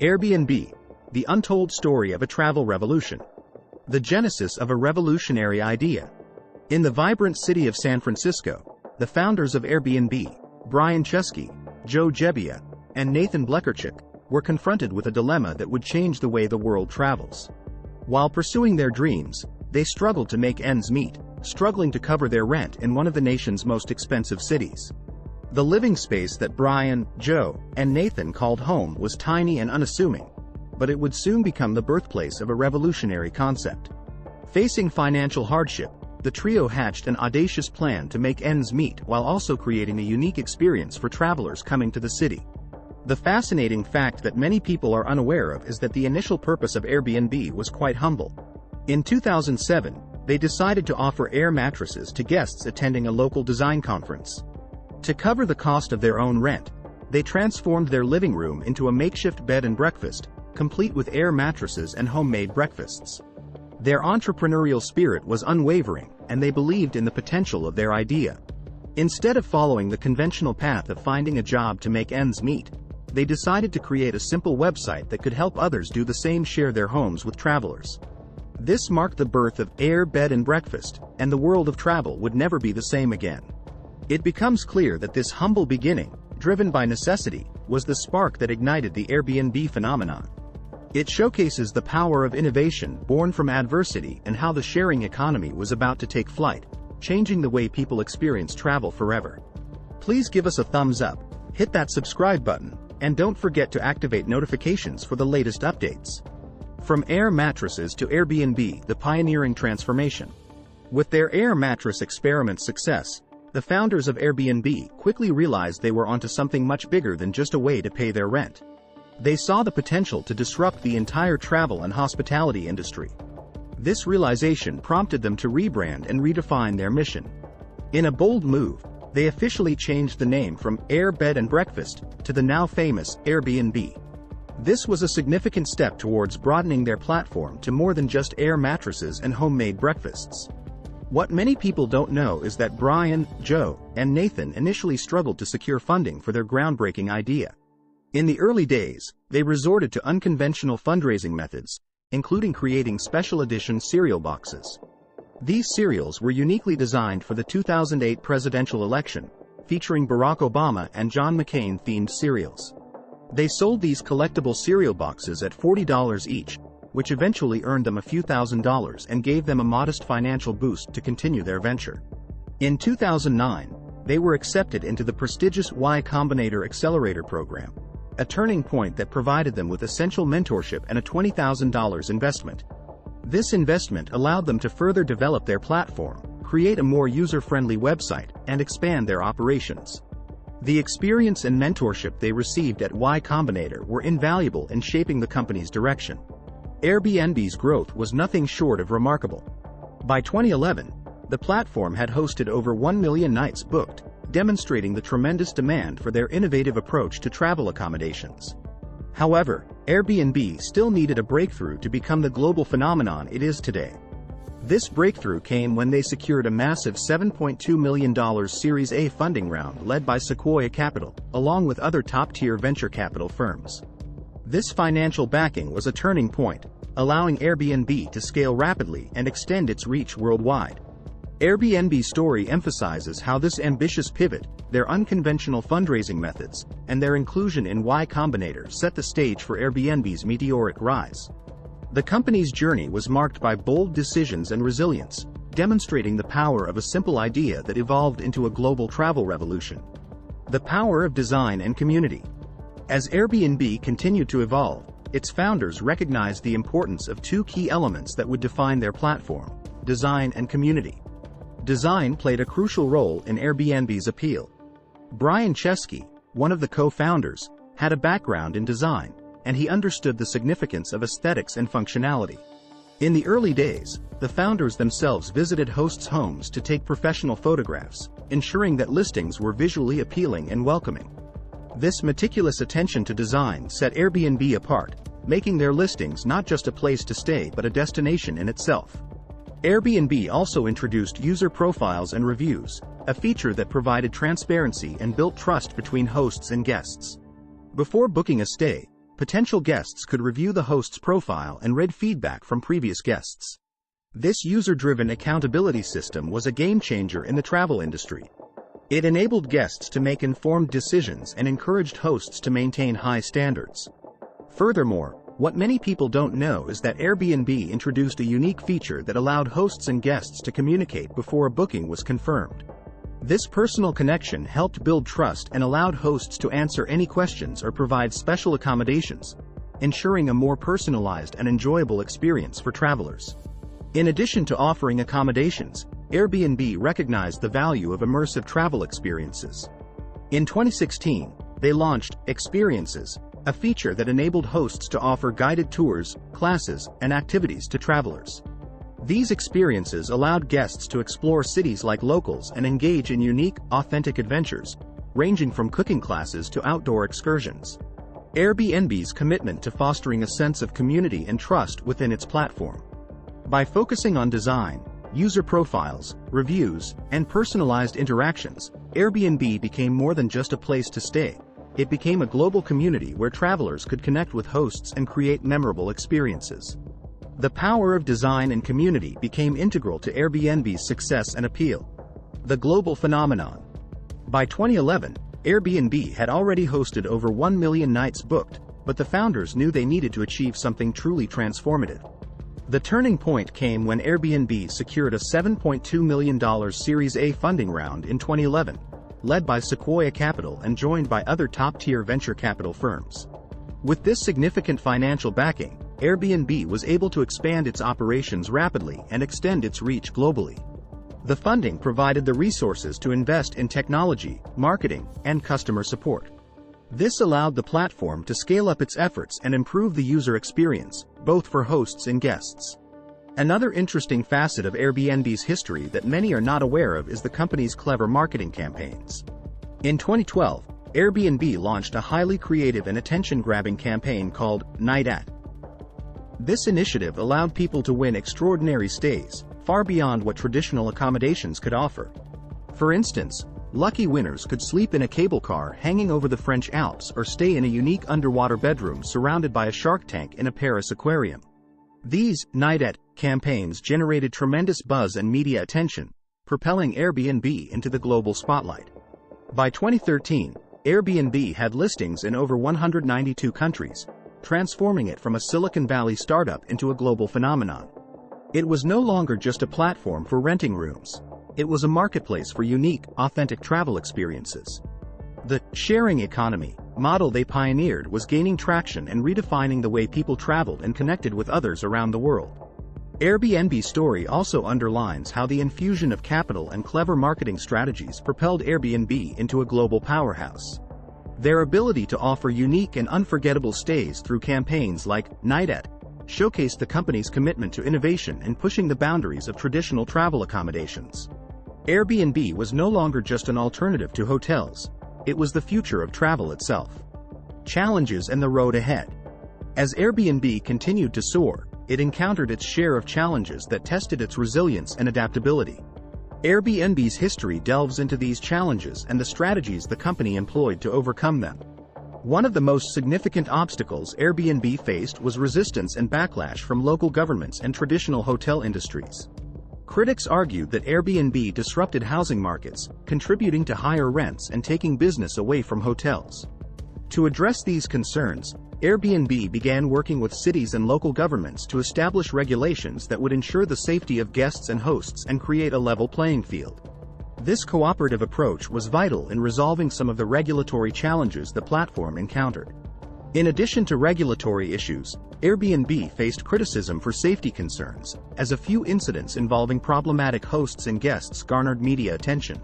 Airbnb, the untold story of a travel revolution. The genesis of a revolutionary idea. In the vibrant city of San Francisco, the founders of Airbnb, Brian Chesky, Joe Gebbia, and Nathan Blecherchuk, were confronted with a dilemma that would change the way the world travels. While pursuing their dreams, they struggled to make ends meet, struggling to cover their rent in one of the nation's most expensive cities. The living space that Brian, Joe, and Nathan called home was tiny and unassuming, but it would soon become the birthplace of a revolutionary concept. Facing financial hardship, the trio hatched an audacious plan to make ends meet while also creating a unique experience for travelers coming to the city. The fascinating fact that many people are unaware of is that the initial purpose of Airbnb was quite humble. In 2007, they decided to offer air mattresses to guests attending a local design conference. To cover the cost of their own rent, they transformed their living room into a makeshift bed and breakfast, complete with air mattresses and homemade breakfasts. Their entrepreneurial spirit was unwavering, and they believed in the potential of their idea. Instead of following the conventional path of finding a job to make ends meet, they decided to create a simple website that could help others do the same, share their homes with travelers. This marked the birth of Air, Bed and Breakfast, and the world of travel would never be the same again. It becomes clear that this humble beginning, driven by necessity, was the spark that ignited the Airbnb phenomenon. It showcases the power of innovation born from adversity and how the sharing economy was about to take flight, changing the way people experience travel forever. Please give us a thumbs up, hit that subscribe button, and don't forget to activate notifications for the latest updates. From air mattresses to Airbnb, the pioneering transformation. With their air mattress experiment success, the founders of Airbnb quickly realized they were onto something much bigger than just a way to pay their rent. They saw the potential to disrupt the entire travel and hospitality industry. This realization prompted them to rebrand and redefine their mission. In a bold move, they officially changed the name from Air, Bed and Breakfast to the now famous Airbnb. This was a significant step towards broadening their platform to more than just air mattresses and homemade breakfasts. What many people don't know is that Brian, Joe, and Nathan initially struggled to secure funding for their groundbreaking idea. In the early days, they resorted to unconventional fundraising methods, including creating special edition cereal boxes. These cereals were uniquely designed for the 2008 presidential election, featuring Barack Obama and John McCain-themed cereals. They sold these collectible cereal boxes at $40 each, which eventually earned them a few $1,000s and gave them a modest financial boost to continue their venture. In 2009, they were accepted into the prestigious Y Combinator Accelerator program, a turning point that provided them with essential mentorship and a $20,000 investment. This investment allowed them to further develop their platform, create a more user-friendly website, and expand their operations. The experience and mentorship they received at Y Combinator were invaluable in shaping the company's direction. Airbnb's growth was nothing short of remarkable. By 2011, the platform had hosted over 1 million nights booked, demonstrating the tremendous demand for their innovative approach to travel accommodations. However, Airbnb still needed a breakthrough to become the global phenomenon it is today. This breakthrough came when they secured a massive $7.2 million Series A funding round led by Sequoia Capital, along with other top-tier venture capital firms. This financial backing was a turning point, allowing Airbnb to scale rapidly and extend its reach worldwide. Airbnb's story emphasizes how this ambitious pivot, their unconventional fundraising methods, and their inclusion in Y Combinator set the stage for Airbnb's meteoric rise. The company's journey was marked by bold decisions and resilience, demonstrating the power of a simple idea that evolved into a global travel revolution. The power of design and community. As Airbnb continued to evolve, its founders recognized the importance of two key elements that would define their platform: design and community. Design played a crucial role in Airbnb's appeal. Brian Chesky, one of the co-founders, had a background in design, and he understood the significance of aesthetics and functionality. In the early days, the founders themselves visited hosts' homes to take professional photographs, ensuring that listings were visually appealing and welcoming. This meticulous attention to design set Airbnb apart, making their listings not just a place to stay but a destination in itself. Airbnb also introduced user profiles and reviews, a feature that provided transparency and built trust between hosts and guests. Before booking a stay, potential guests could review the host's profile and read feedback from previous guests. This user-driven accountability system was a game-changer in the travel industry. It enabled guests to make informed decisions and encouraged hosts to maintain high standards. Furthermore, what many people don't know is that Airbnb introduced a unique feature that allowed hosts and guests to communicate before a booking was confirmed. This personal connection helped build trust and allowed hosts to answer any questions or provide special accommodations, ensuring a more personalized and enjoyable experience for travelers. In addition to offering accommodations, Airbnb recognized the value of immersive travel experiences. In 2016, they launched Experiences, a feature that enabled hosts to offer guided tours, classes, and activities to travelers. These experiences allowed guests to explore cities like locals and engage in unique, authentic adventures, ranging from cooking classes to outdoor excursions. Airbnb's commitment to fostering a sense of community and trust within its platform. By focusing on design, user profiles, reviews, and personalized interactions, Airbnb became more than just a place to stay. It became a global community where travelers could connect with hosts and create memorable experiences. The power of design and community became integral to Airbnb's success and appeal. The global phenomenon. By 2011, Airbnb had already hosted over 1 million nights booked, but the founders knew they needed to achieve something truly transformative. The turning point came when Airbnb secured a $7.2 million Series A funding round in 2011, led by Sequoia Capital and joined by other top-tier venture capital firms. With this significant financial backing, Airbnb was able to expand its operations rapidly and extend its reach globally. The funding provided the resources to invest in technology, marketing, and customer support. This allowed the platform to scale up its efforts and improve the user experience, both for hosts and guests. Another interesting facet of Airbnb's history that many are not aware of is the company's clever marketing campaigns. In 2012, Airbnb launched a highly creative and attention-grabbing campaign called Night At. This initiative allowed people to win extraordinary stays, far beyond what traditional accommodations could offer. For instance, lucky winners could sleep in a cable car hanging over the French Alps or stay in a unique underwater bedroom surrounded by a shark tank in a Paris aquarium. These Night At campaigns generated tremendous buzz and media attention, propelling Airbnb into the global spotlight. By 2013, Airbnb had listings in over 192 countries, transforming it from a Silicon Valley startup into a global phenomenon. It was no longer just a platform for renting rooms. It was a marketplace for unique, authentic travel experiences. The sharing economy model they pioneered was gaining traction and redefining the way people traveled and connected with others around the world. Airbnb's story also underlines how the infusion of capital and clever marketing strategies propelled Airbnb into a global powerhouse. Their ability to offer unique and unforgettable stays through campaigns like Night At showcased the company's commitment to innovation and pushing the boundaries of traditional travel accommodations. Airbnb was no longer just an alternative to hotels. It was the future of travel itself. Challenges and the road ahead. As Airbnb continued to soar, it encountered its share of challenges that tested its resilience and adaptability. Airbnb's history delves into these challenges and the strategies the company employed to overcome them. One of the most significant obstacles Airbnb faced was resistance and backlash from local governments and traditional hotel industries. Critics argued that Airbnb disrupted housing markets, contributing to higher rents and taking business away from hotels. To address these concerns, Airbnb began working with cities and local governments to establish regulations that would ensure the safety of guests and hosts and create a level playing field. This cooperative approach was vital in resolving some of the regulatory challenges the platform encountered. In addition to regulatory issues, Airbnb faced criticism for safety concerns, as a few incidents involving problematic hosts and guests garnered media attention.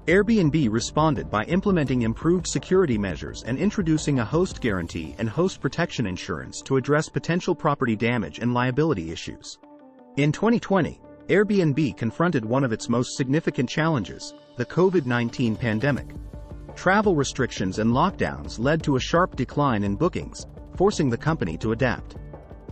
Airbnb responded by implementing improved security measures and introducing a host guarantee and host protection insurance to address potential property damage and liability issues. In 2020, Airbnb confronted one of its most significant challenges, the COVID-19 pandemic. Travel restrictions and lockdowns led to a sharp decline in bookings, forcing the company to adapt.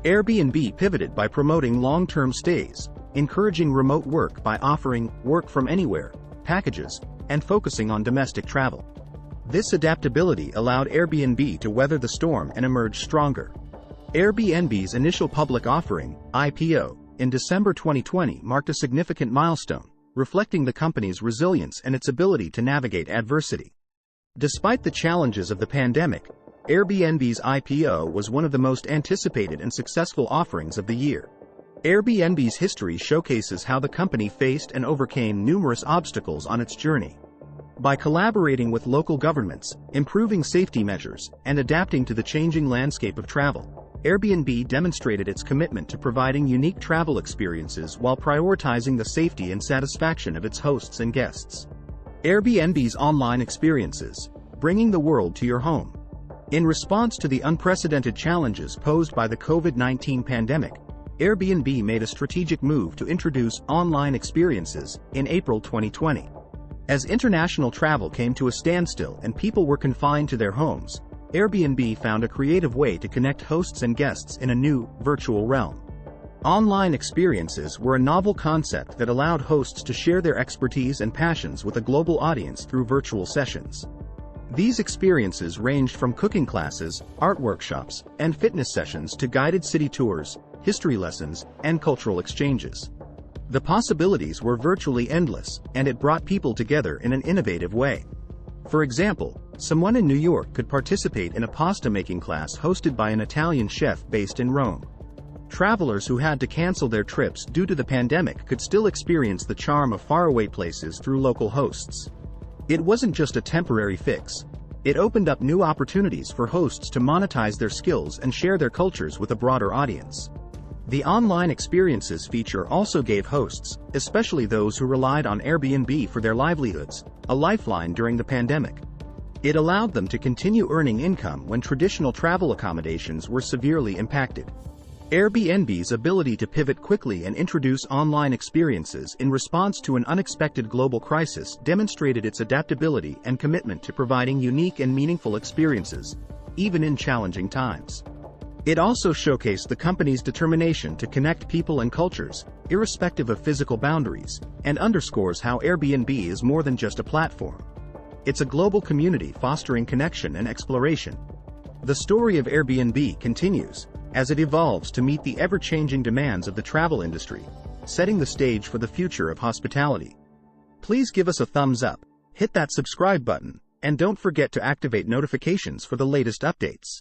Airbnb pivoted by promoting long-term stays, encouraging remote work by offering work from anywhere packages, and focusing on domestic travel. This adaptability allowed Airbnb to weather the storm and emerge stronger. Airbnb's initial public offering, IPO, in December 2020 marked a significant milestone, reflecting the company's resilience and its ability to navigate adversity. Despite the challenges of the pandemic, Airbnb's IPO was one of the most anticipated and successful offerings of the year. Airbnb's history showcases how the company faced and overcame numerous obstacles on its journey. By collaborating with local governments, improving safety measures, and adapting to the changing landscape of travel, Airbnb demonstrated its commitment to providing unique travel experiences while prioritizing the safety and satisfaction of its hosts and guests. Airbnb's online experiences, bringing the world to your home. In response to the unprecedented challenges posed by the COVID-19 pandemic, Airbnb made a strategic move to introduce online experiences in April 2020. As international travel came to a standstill and people were confined to their homes, Airbnb found a creative way to connect hosts and guests in a new, virtual realm. Online experiences were a novel concept that allowed hosts to share their expertise and passions with a global audience through virtual sessions. These experiences ranged from cooking classes, art workshops, and fitness sessions to guided city tours, history lessons, and cultural exchanges. The possibilities were virtually endless, and it brought people together in an innovative way. For example, someone in New York could participate in a pasta-making class hosted by an Italian chef based in Rome. Travelers who had to cancel their trips due to the pandemic could still experience the charm of faraway places through local hosts. It wasn't just a temporary fix. It opened up new opportunities for hosts to monetize their skills and share their cultures with a broader audience. The online experiences feature also gave hosts, especially those who relied on Airbnb for their livelihoods, a lifeline during the pandemic. It allowed them to continue earning income when traditional travel accommodations were severely impacted. Airbnb's ability to pivot quickly and introduce online experiences in response to an unexpected global crisis demonstrated its adaptability and commitment to providing unique and meaningful experiences, even in challenging times. It also showcased the company's determination to connect people and cultures, irrespective of physical boundaries, and underscores how Airbnb is more than just a platform. It's a global community fostering connection and exploration. The story of Airbnb continues, as it evolves to meet the ever-changing demands of the travel industry, setting the stage for the future of hospitality. Please give us a thumbs up, hit that subscribe button, and don't forget to activate notifications for the latest updates.